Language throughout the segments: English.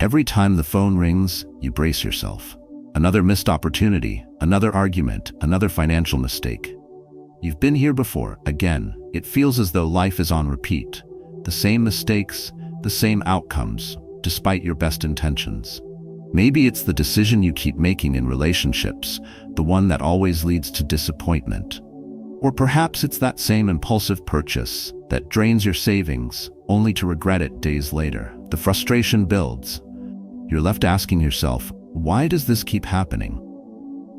Every time the phone rings, you brace yourself. Another missed opportunity, another argument, another financial mistake. You've been here before. Again, it feels as though life is on repeat. The same mistakes, the same outcomes, despite your best intentions. Maybe it's the decision you keep making in relationships, the one that always leads to disappointment. Or perhaps it's that same impulsive purchase that drains your savings, only to regret it days later. The frustration builds. You're left asking yourself, why does this keep happening?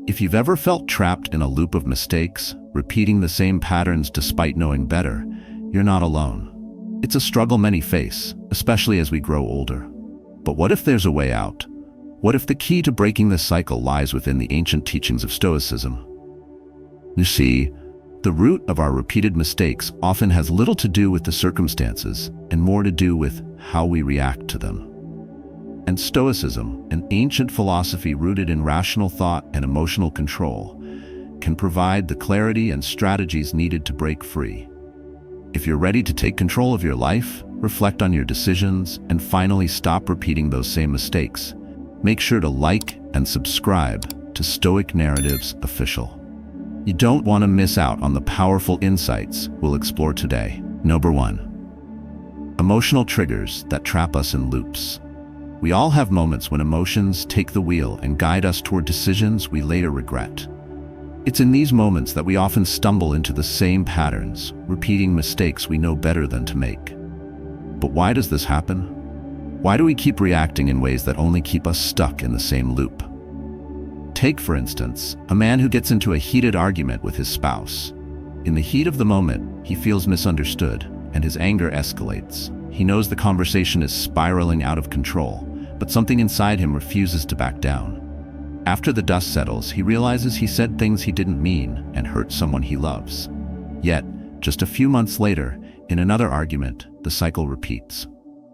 If you've ever felt trapped in a loop of mistakes, repeating the same patterns despite knowing better, you're not alone. It's a struggle many face, especially as we grow older. But what if there's a way out? What if the key to breaking this cycle lies within the ancient teachings of Stoicism? You see, the root of our repeated mistakes often has little to do with the circumstances and more to do with how we react to them. And Stoicism, an ancient philosophy rooted in rational thought and emotional control, can provide the clarity and strategies needed to break free. If you're ready to take control of your life, reflect on your decisions, and finally stop repeating those same mistakes, make sure to like and subscribe to Stoic Narratives Official. You don't want to miss out on the powerful insights we'll explore today. Number 1. Emotional triggers that trap us in loops. We all have moments when emotions take the wheel and guide us toward decisions we later regret. It's in these moments that we often stumble into the same patterns, repeating mistakes we know better than to make. But why does this happen? Why do we keep reacting in ways that only keep us stuck in the same loop? Take, for instance, a man who gets into a heated argument with his spouse. In the heat of the moment, he feels misunderstood, and his anger escalates. He knows the conversation is spiraling out of control, but something inside him refuses to back down. After the dust settles, he realizes he said things he didn't mean and hurt someone he loves. Yet, just a few months later, in another argument, the cycle repeats.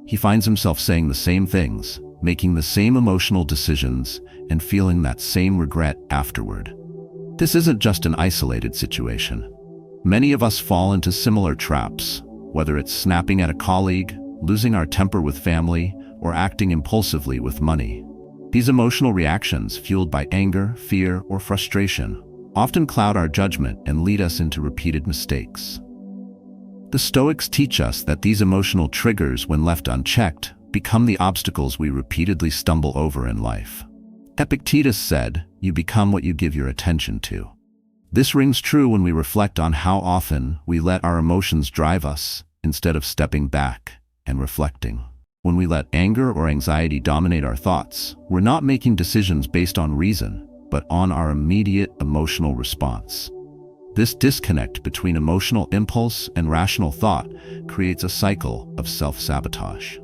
He finds himself saying the same things, making the same emotional decisions, and feeling that same regret afterward. This isn't just an isolated situation. Many of us fall into similar traps, whether it's snapping at a colleague, losing our temper with family, or acting impulsively with money. These emotional reactions, fueled by anger, fear, or frustration, often cloud our judgment and lead us into repeated mistakes. The Stoics teach us that these emotional triggers, when left unchecked, become the obstacles we repeatedly stumble over in life. Epictetus said, "You become what you give your attention to." This rings true when we reflect on how often we let our emotions drive us instead of stepping back and reflecting. When we let anger or anxiety dominate our thoughts, we're not making decisions based on reason, but on our immediate emotional response. This disconnect between emotional impulse and rational thought creates a cycle of self-sabotage.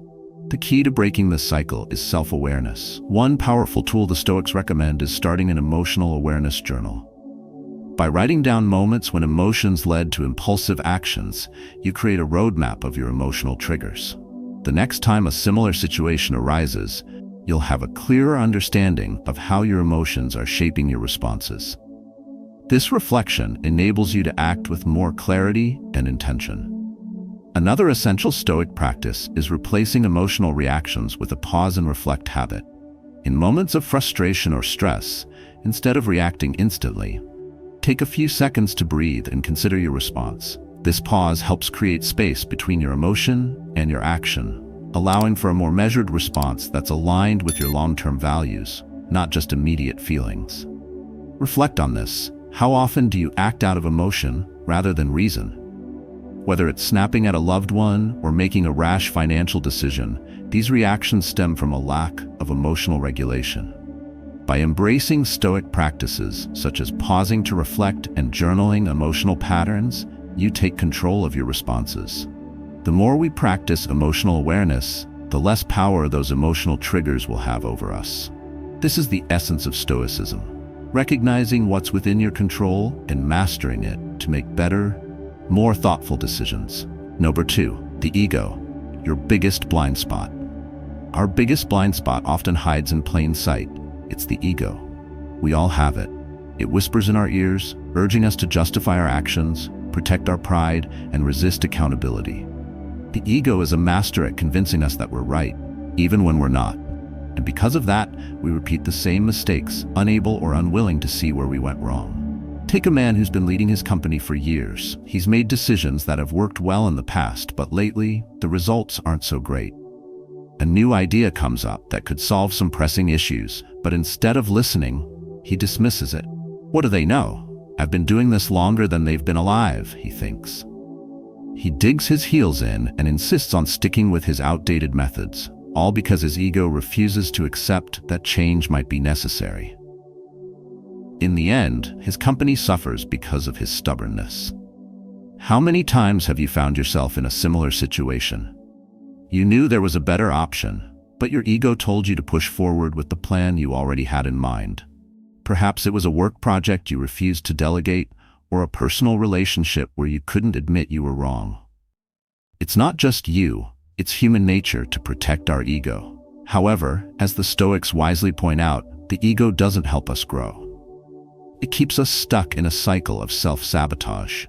The key to breaking this cycle is self-awareness. One powerful tool the Stoics recommend is starting an emotional awareness journal. By writing down moments when emotions led to impulsive actions, you create a roadmap of your emotional triggers. The next time a similar situation arises, you'll have a clearer understanding of how your emotions are shaping your responses. This reflection enables you to act with more clarity and intention. Another essential Stoic practice is replacing emotional reactions with a pause and reflect habit. In moments of frustration or stress, instead of reacting instantly, take a few seconds to breathe and consider your response. This pause helps create space between your emotion and your action, allowing for a more measured response that's aligned with your long-term values, not just immediate feelings. Reflect on this. How often do you act out of emotion rather than reason? Whether it's snapping at a loved one or making a rash financial decision, these reactions stem from a lack of emotional regulation. By embracing Stoic practices, such as pausing to reflect and journaling emotional patterns, you take control of your responses. The more we practice emotional awareness, the less power those emotional triggers will have over us. This is the essence of Stoicism, recognizing what's within your control and mastering it to make better, more thoughtful decisions. Number 2, the ego, your biggest blind spot. Our biggest blind spot often hides in plain sight. It's the ego. We all have it. It whispers in our ears, urging us to justify our actions, protect our pride, and resist accountability. The ego is a master at convincing us that we're right, even when we're not. And because of that, we repeat the same mistakes, unable or unwilling to see where we went wrong. Take a man who's been leading his company for years. He's made decisions that have worked well in the past, but lately, the results aren't so great. A new idea comes up that could solve some pressing issues, but instead of listening, he dismisses it. What do they know? I've been doing this longer than they've been alive, he thinks. He digs his heels in and insists on sticking with his outdated methods, all because his ego refuses to accept that change might be necessary. In the end, his company suffers because of his stubbornness. How many times have you found yourself in a similar situation? You knew there was a better option, but your ego told you to push forward with the plan you already had in mind. Perhaps it was a work project you refused to delegate, or a personal relationship where you couldn't admit you were wrong. It's not just you, it's human nature to protect our ego. However, as the Stoics wisely point out, the ego doesn't help us grow. It keeps us stuck in a cycle of self-sabotage.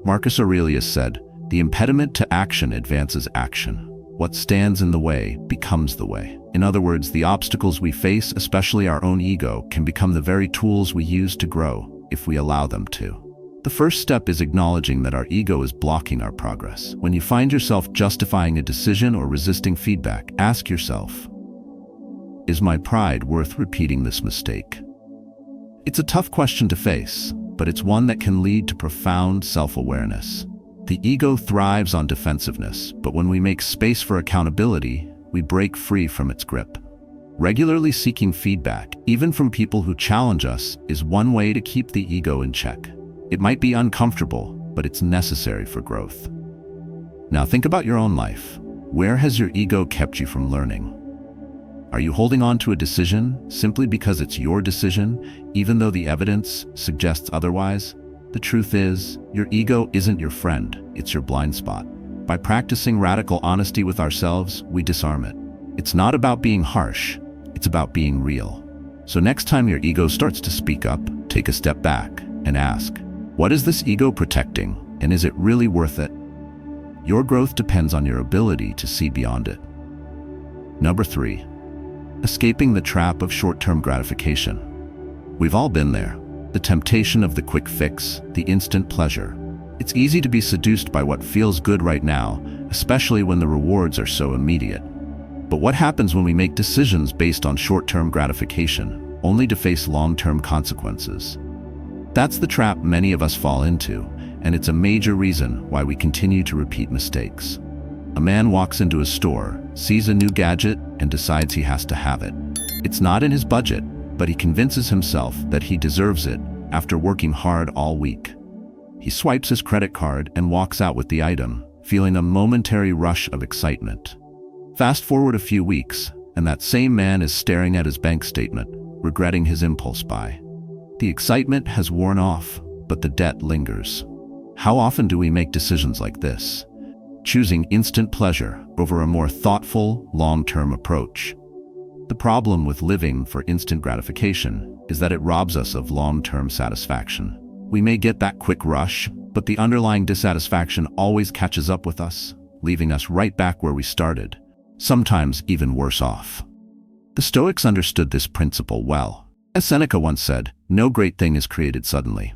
Marcus Aurelius said, "The impediment to action advances action. What stands in the way becomes the way." In other words, the obstacles we face, especially our own ego, can become the very tools we use to grow if we allow them to. The first step is acknowledging that our ego is blocking our progress. When you find yourself justifying a decision or resisting feedback, ask yourself, is my pride worth repeating this mistake? It's a tough question to face, but it's one that can lead to profound self-awareness. The ego thrives on defensiveness, but when we make space for accountability, we break free from its grip. Regularly seeking feedback, even from people who challenge us, is one way to keep the ego in check. It might be uncomfortable, but it's necessary for growth. Now think about your own life. Where has your ego kept you from learning? Are you holding on to a decision simply because it's your decision, even though the evidence suggests otherwise? The truth is, your ego isn't your friend, it's your blind spot. By practicing radical honesty with ourselves, we disarm it. It's not about being harsh, it's about being real. So next time your ego starts to speak up, take a step back and ask, what is this ego protecting, and is it really worth it? Your growth depends on your ability to see beyond it. Number 3. Escaping the trap of short-term gratification. We've all been there. The temptation of the quick fix, the instant pleasure. It's easy to be seduced by what feels good right now, especially when the rewards are so immediate. But what happens when we make decisions based on short-term gratification, only to face long-term consequences? That's the trap many of us fall into, and it's a major reason why we continue to repeat mistakes. A man walks into a store, sees a new gadget, and decides he has to have it. It's not in his budget, but he convinces himself that he deserves it after working hard all week. He swipes his credit card and walks out with the item, feeling a momentary rush of excitement. Fast forward a few weeks, and that same man is staring at his bank statement, regretting his impulse buy. The excitement has worn off, but the debt lingers. How often do we make decisions like this? Choosing instant pleasure over a more thoughtful, long-term approach. The problem with living for instant gratification is that it robs us of long-term satisfaction. We may get that quick rush, but the underlying dissatisfaction always catches up with us, leaving us right back where we started, sometimes even worse off. The Stoics understood this principle well. As Seneca once said, no great thing is created suddenly.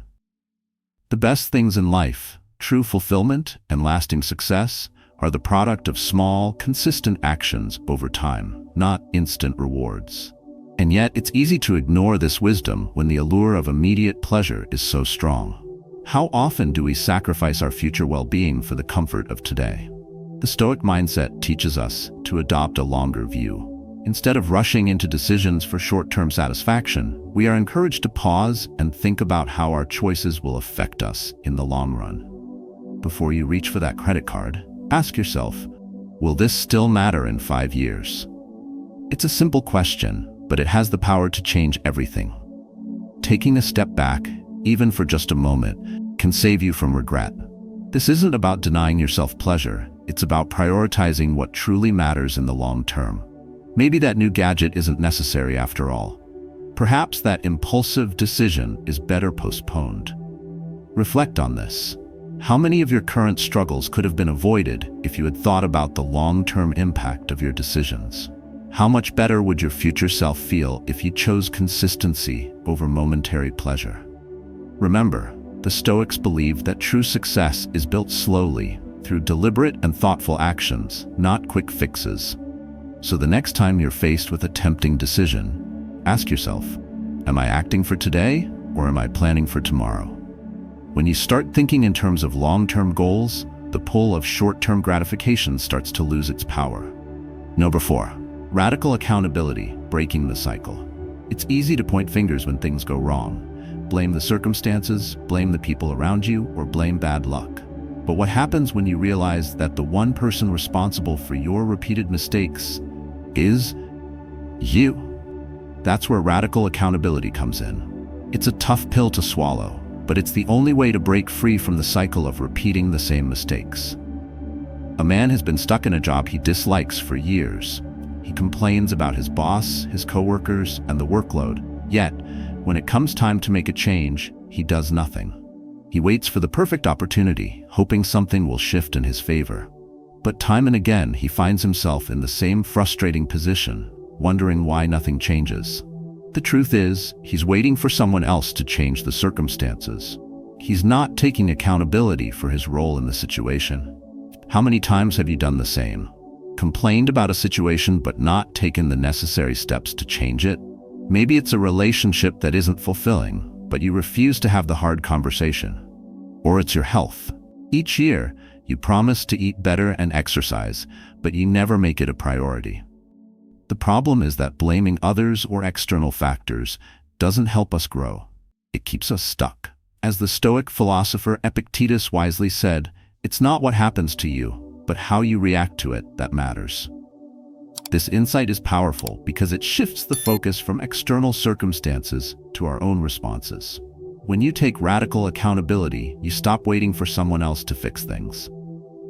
The best things in life, true fulfillment and lasting success, are the product of small, consistent actions over time, not instant rewards. And yet, it's easy to ignore this wisdom when the allure of immediate pleasure is so strong. How often do we sacrifice our future well-being for the comfort of today? The Stoic mindset teaches us to adopt a longer view. Instead of rushing into decisions for short-term satisfaction, we are encouraged to pause and think about how our choices will affect us in the long run. Before you reach for that credit card, ask yourself, will this still matter in 5 years? It's a simple question, but it has the power to change everything. Taking a step back, even for just a moment, can save you from regret. This isn't about denying yourself pleasure, it's about prioritizing what truly matters in the long term. Maybe that new gadget isn't necessary after all. Perhaps that impulsive decision is better postponed. Reflect on this. How many of your current struggles could have been avoided if you had thought about the long-term impact of your decisions? How much better would your future self feel if you chose consistency over momentary pleasure? Remember, the Stoics believed that true success is built slowly, through deliberate and thoughtful actions, not quick fixes. So the next time you're faced with a tempting decision, ask yourself, am I acting for today or am I planning for tomorrow? When you start thinking in terms of long-term goals, the pull of short-term gratification starts to lose its power. Number 4, radical accountability, breaking the cycle. It's easy to point fingers when things go wrong. Blame the circumstances, blame the people around you, or blame bad luck. But what happens when you realize that the one person responsible for your repeated mistakes is you? That's where radical accountability comes in. It's a tough pill to swallow, but it's the only way to break free from the cycle of repeating the same mistakes. A man has been stuck in a job he dislikes for years. He complains about his boss, his coworkers, and the workload. Yet, when it comes time to make a change, he does nothing. He waits for the perfect opportunity, hoping something will shift in his favor. But time and again, he finds himself in the same frustrating position, wondering why nothing changes. The truth is, he's waiting for someone else to change the circumstances. He's not taking accountability for his role in the situation. How many times have you done the same? Complained about a situation but not taken the necessary steps to change it? Maybe it's a relationship that isn't fulfilling, but you refuse to have the hard conversation. Or it's your health. Each year, you promise to eat better and exercise, but you never make it a priority. The problem is that blaming others or external factors doesn't help us grow. It keeps us stuck. As the Stoic philosopher Epictetus wisely said, it's not what happens to you, but how you react to it that matters. This insight is powerful because it shifts the focus from external circumstances to our own responses. When you take radical accountability, you stop waiting for someone else to fix things.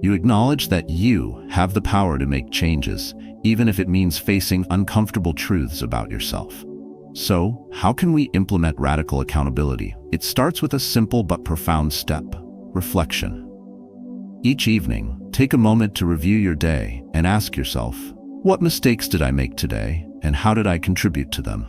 You acknowledge that you have the power to make changes, even if it means facing uncomfortable truths about yourself. So, how can we implement radical accountability? It starts with a simple but profound step: reflection. Each evening, take a moment to review your day and ask yourself, what mistakes did I make today, and how did I contribute to them?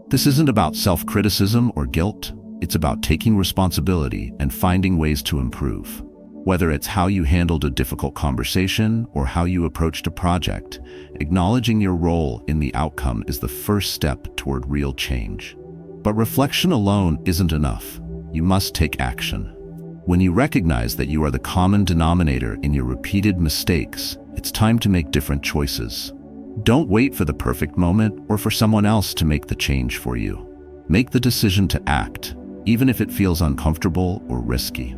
This isn't about self-criticism or guilt. It's about taking responsibility and finding ways to improve. Whether it's how you handled a difficult conversation or how you approached a project, acknowledging your role in the outcome is the first step toward real change. But reflection alone isn't enough. You must take action. When you recognize that you are the common denominator in your repeated mistakes, it's time to make different choices. Don't wait for the perfect moment or for someone else to make the change for you. Make the decision to act, even if it feels uncomfortable or risky.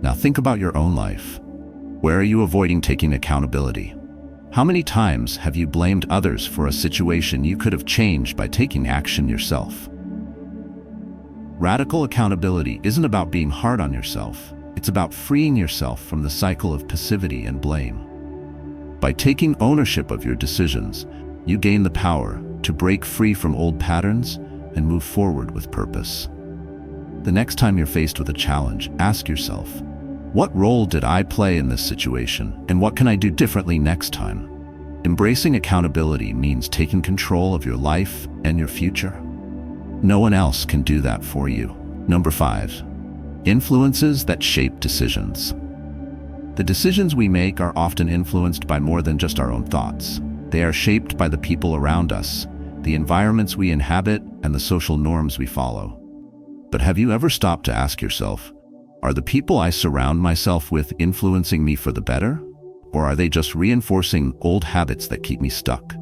Now think about your own life. Where are you avoiding taking accountability? How many times have you blamed others for a situation you could have changed by taking action yourself? Radical accountability isn't about being hard on yourself. It's about freeing yourself from the cycle of passivity and blame. By taking ownership of your decisions, you gain the power to break free from old patterns and move forward with purpose. The next time you're faced with a challenge, ask yourself, what role did I play in this situation, and what can I do differently next time? Embracing accountability means taking control of your life and your future. No one else can do that for you. Number 5, influences that shape decisions. The decisions we make are often influenced by more than just our own thoughts. They are shaped by the people around us, the environments we inhabit, and the social norms we follow. But have you ever stopped to ask yourself, are the people I surround myself with influencing me for the better? Or are they just reinforcing old habits that keep me stuck?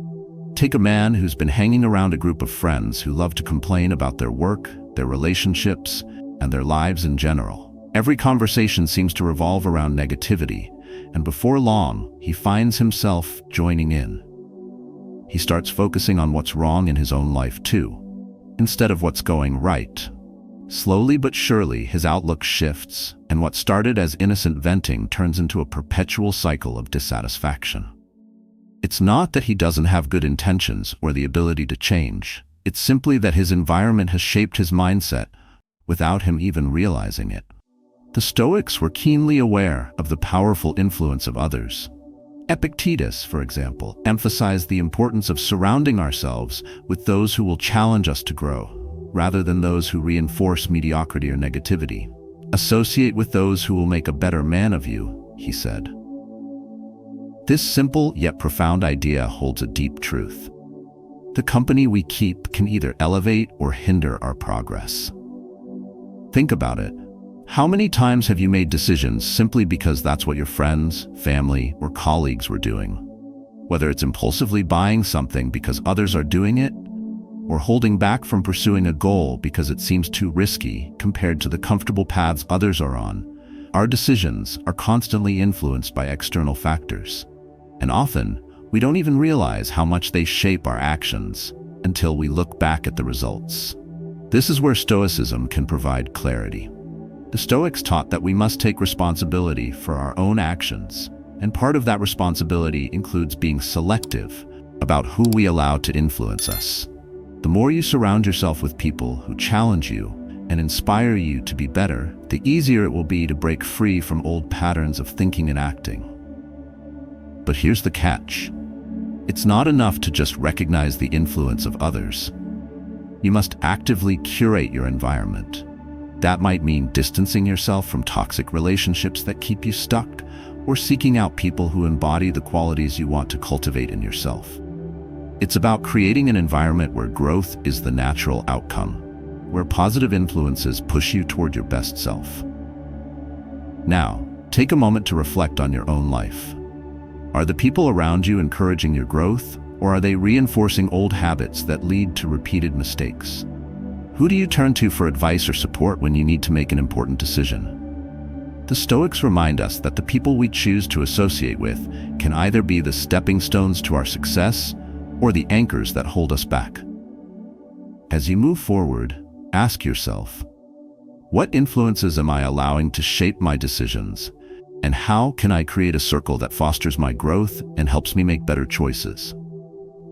Take a man who's been hanging around a group of friends who love to complain about their work, their relationships, and their lives in general. Every conversation seems to revolve around negativity, and before long, he finds himself joining in. He starts focusing on what's wrong in his own life too, instead of what's going right. Slowly but surely, his outlook shifts, and what started as innocent venting turns into a perpetual cycle of dissatisfaction. It's not that he doesn't have good intentions or the ability to change. It's simply that his environment has shaped his mindset without him even realizing it. The Stoics were keenly aware of the powerful influence of others. Epictetus, for example, emphasized the importance of surrounding ourselves with those who will challenge us to grow, rather than those who reinforce mediocrity or negativity. Associate with those who will make a better man of you, he said. This simple yet profound idea holds a deep truth. The company we keep can either elevate or hinder our progress. Think about it. How many times have you made decisions simply because that's what your friends, family, or colleagues were doing? Whether it's impulsively buying something because others are doing it, or holding back from pursuing a goal because it seems too risky compared to the comfortable paths others are on, our decisions are constantly influenced by external factors. And often, we don't even realize how much they shape our actions until we look back at the results. This is where Stoicism can provide clarity. The Stoics taught that we must take responsibility for our own actions, and part of that responsibility includes being selective about who we allow to influence us. The more you surround yourself with people who challenge you and inspire you to be better, the easier it will be to break free from old patterns of thinking and acting. But here's the catch. It's not enough to just recognize the influence of others. You must actively curate your environment. That might mean distancing yourself from toxic relationships that keep you stuck, or seeking out people who embody the qualities you want to cultivate in yourself. It's about creating an environment where growth is the natural outcome, where positive influences push you toward your best self. Now, take a moment to reflect on your own life. Are the people around you encouraging your growth, or are they reinforcing old habits that lead to repeated mistakes? Who do you turn to for advice or support when you need to make an important decision? The Stoics remind us that the people we choose to associate with can either be the stepping stones to our success or the anchors that hold us back. As you move forward, ask yourself, what influences am I allowing to shape my decisions? And how can I create a circle that fosters my growth and helps me make better choices?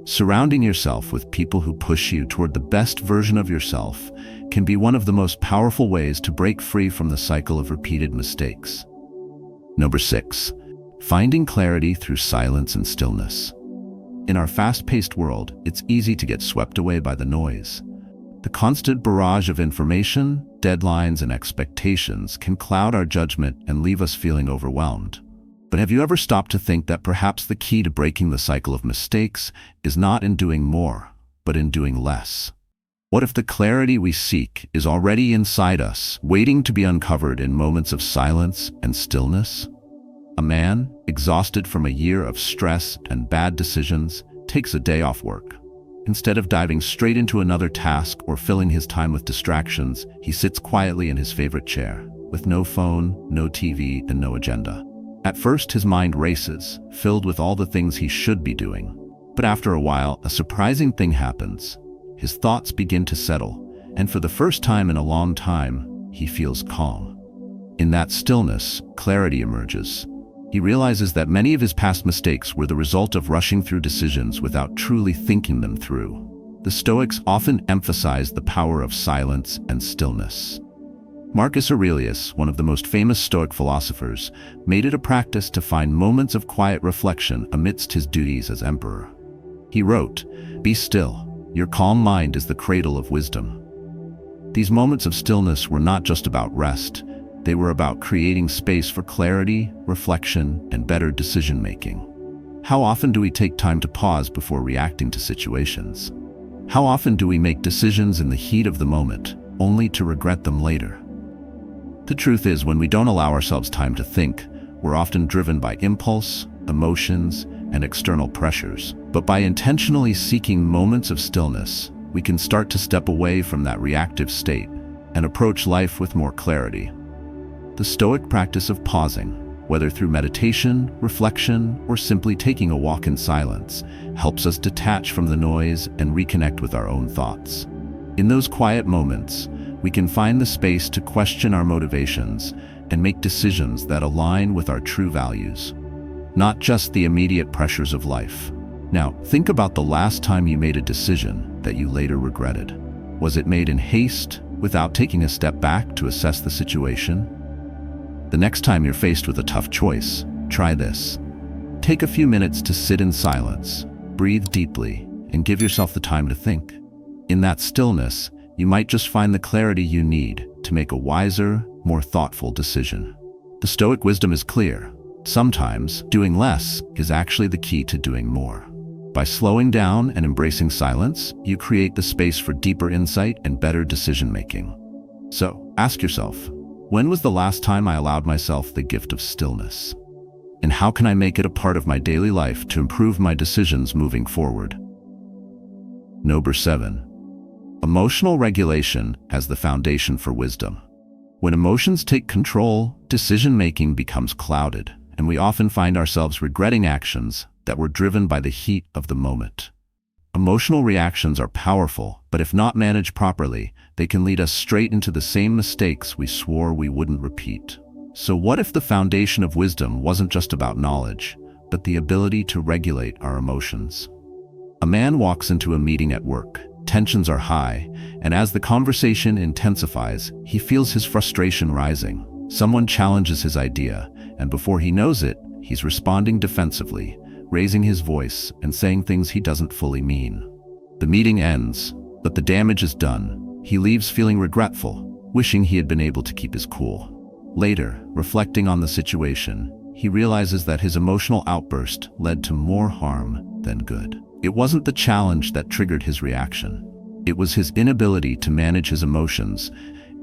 Surrounding yourself with people who push you toward the best version of yourself can be one of the most powerful ways to break free from the cycle of repeated mistakes. Number 6, finding clarity through silence and stillness. In our fast-paced world, it's easy to get swept away by the noise. The constant barrage of information, deadlines, and expectations can cloud our judgment and leave us feeling overwhelmed. But have you ever stopped to think that perhaps the key to breaking the cycle of mistakes is not in doing more, but in doing less? What if the clarity we seek is already inside us, waiting to be uncovered in moments of silence and stillness? A man, exhausted from a year of stress and bad decisions, takes a day off work. Instead of diving straight into another task or filling his time with distractions, he sits quietly in his favorite chair, with no phone, no TV, and no agenda. At first, his mind races, filled with all the things he should be doing. But after a while, a surprising thing happens. His thoughts begin to settle, and for the first time in a long time, he feels calm. In that stillness, clarity emerges. He realizes that many of his past mistakes were the result of rushing through decisions without truly thinking them through. The Stoics often emphasized the power of silence and stillness. Marcus Aurelius, one of the most famous Stoic philosophers, made it a practice to find moments of quiet reflection amidst his duties as emperor. He wrote, "Be still. Your calm mind is the cradle of wisdom." These moments of stillness were not just about rest. They were about creating space for clarity, reflection, and better decision-making. How often do we take time to pause before reacting to situations? How often do we make decisions in the heat of the moment, only to regret them later? The truth is, when we don't allow ourselves time to think, we're often driven by impulse, emotions, and external pressures. But by intentionally seeking moments of stillness, we can start to step away from that reactive state and approach life with more clarity. The Stoic practice of pausing, whether through meditation, reflection, or simply taking a walk in silence, helps us detach from the noise and reconnect with our own thoughts. In those quiet moments, we can find the space to question our motivations and make decisions that align with our true values, not just the immediate pressures of life. Now, think about the last time you made a decision that you later regretted. Was it made in haste, without taking a step back to assess the situation? The next time you're faced with a tough choice, try this. Take a few minutes to sit in silence, breathe deeply, and give yourself the time to think. In that stillness, you might just find the clarity you need to make a wiser, more thoughtful decision. The Stoic wisdom is clear. Sometimes, doing less is actually the key to doing more. By slowing down and embracing silence, you create the space for deeper insight and better decision-making. So, ask yourself, when was the last time I allowed myself the gift of stillness? And how can I make it a part of my daily life to improve my decisions moving forward? Number 7. Emotional regulation as the foundation for wisdom. When emotions take control, decision-making becomes clouded, and we often find ourselves regretting actions that were driven by the heat of the moment. Emotional reactions are powerful, but if not managed properly, they can lead us straight into the same mistakes we swore we wouldn't repeat. So what if the foundation of wisdom wasn't just about knowledge, but the ability to regulate our emotions? A man walks into a meeting at work. Tensions are high, and as the conversation intensifies, he feels his frustration rising. Someone challenges his idea, and before he knows it, he's responding defensively, raising his voice and saying things he doesn't fully mean. The meeting ends, but the damage is done. He leaves feeling regretful, wishing he had been able to keep his cool. Later, reflecting on the situation, he realizes that his emotional outburst led to more harm than good. It wasn't the challenge that triggered his reaction. It was his inability to manage his emotions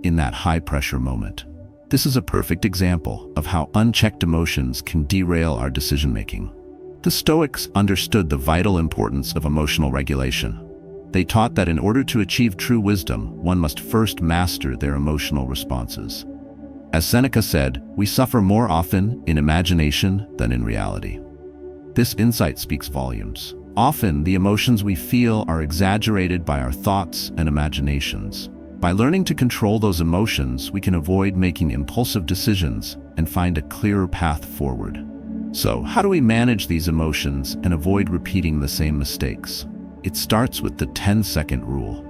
in that high-pressure moment. This is a perfect example of how unchecked emotions can derail our decision-making. The Stoics understood the vital importance of emotional regulation. They taught that in order to achieve true wisdom, one must first master their emotional responses. As Seneca said, we suffer more often in imagination than in reality. This insight speaks volumes. Often, the emotions we feel are exaggerated by our thoughts and imaginations. By learning to control those emotions, we can avoid making impulsive decisions and find a clearer path forward. So, how do we manage these emotions and avoid repeating the same mistakes? It starts with the 10-second rule.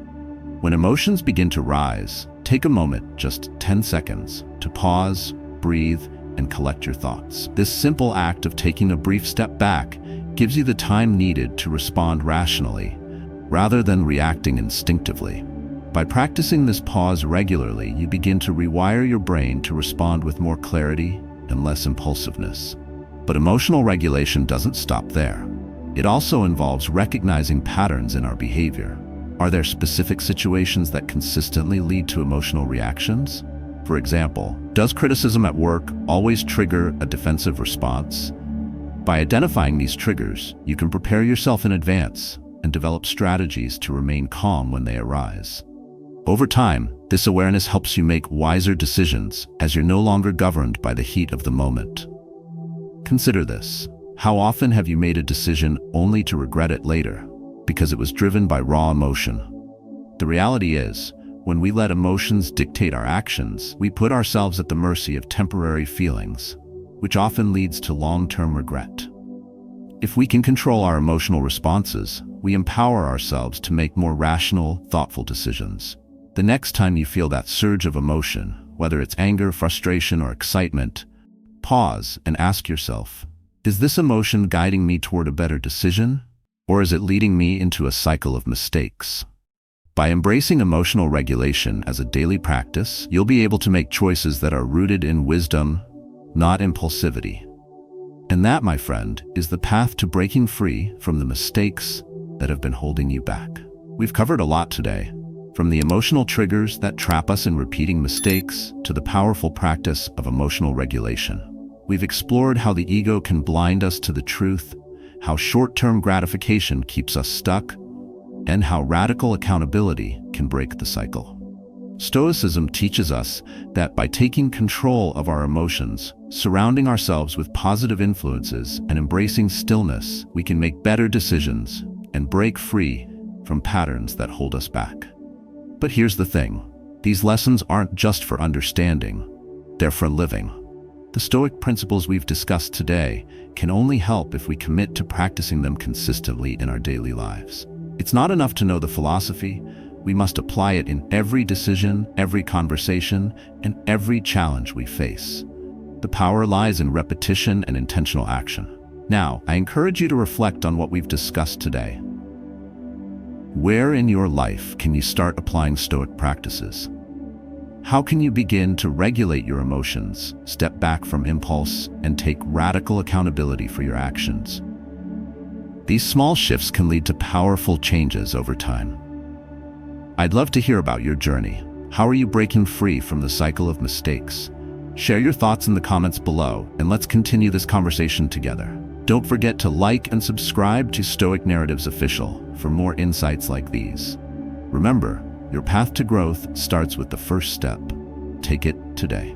When emotions begin to rise, take a moment, just 10 seconds, to pause, breathe, and collect your thoughts. This simple act of taking a brief step back gives you the time needed to respond rationally, rather than reacting instinctively. By practicing this pause regularly, you begin to rewire your brain to respond with more clarity and less impulsiveness. But emotional regulation doesn't stop there. It also involves recognizing patterns in our behavior. Are there specific situations that consistently lead to emotional reactions? For example, does criticism at work always trigger a defensive response? By identifying these triggers, you can prepare yourself in advance and develop strategies to remain calm when they arise. Over time, this awareness helps you make wiser decisions as you're no longer governed by the heat of the moment. Consider this. How often have you made a decision only to regret it later because it was driven by raw emotion? The reality is, when we let emotions dictate our actions, we put ourselves at the mercy of temporary feelings, which often leads to long-term regret. If we can control our emotional responses, we empower ourselves to make more rational, thoughtful decisions. The next time you feel that surge of emotion, whether it's anger, frustration, or excitement, pause and ask yourself, is this emotion guiding me toward a better decision, or is it leading me into a cycle of mistakes? By embracing emotional regulation as a daily practice, you'll be able to make choices that are rooted in wisdom, not impulsivity. And that, my friend, is the path to breaking free from the mistakes that have been holding you back. We've covered a lot today, from the emotional triggers that trap us in repeating mistakes to the powerful practice of emotional regulation. We've explored how the ego can blind us to the truth, how short-term gratification keeps us stuck, and how radical accountability can break the cycle. Stoicism teaches us that by taking control of our emotions, surrounding ourselves with positive influences, and embracing stillness, we can make better decisions and break free from patterns that hold us back. But here's the thing. These lessons aren't just for understanding, they're for living. The Stoic principles we've discussed today can only help if we commit to practicing them consistently in our daily lives. It's not enough to know the philosophy. We must apply it in every decision, every conversation, and every challenge we face. The power lies in repetition and intentional action. Now, I encourage you to reflect on what we've discussed today. Where in your life can you start applying Stoic practices? How can you begin to regulate your emotions, step back from impulse, and take radical accountability for your actions? These small shifts can lead to powerful changes over time. I'd love to hear about your journey. How are you breaking free from the cycle of mistakes? Share your thoughts in the comments below, and let's continue this conversation together. Don't forget to like and subscribe to Stoic Narratives Official for more insights like these. Remember, your path to growth starts with the first step. Take it today.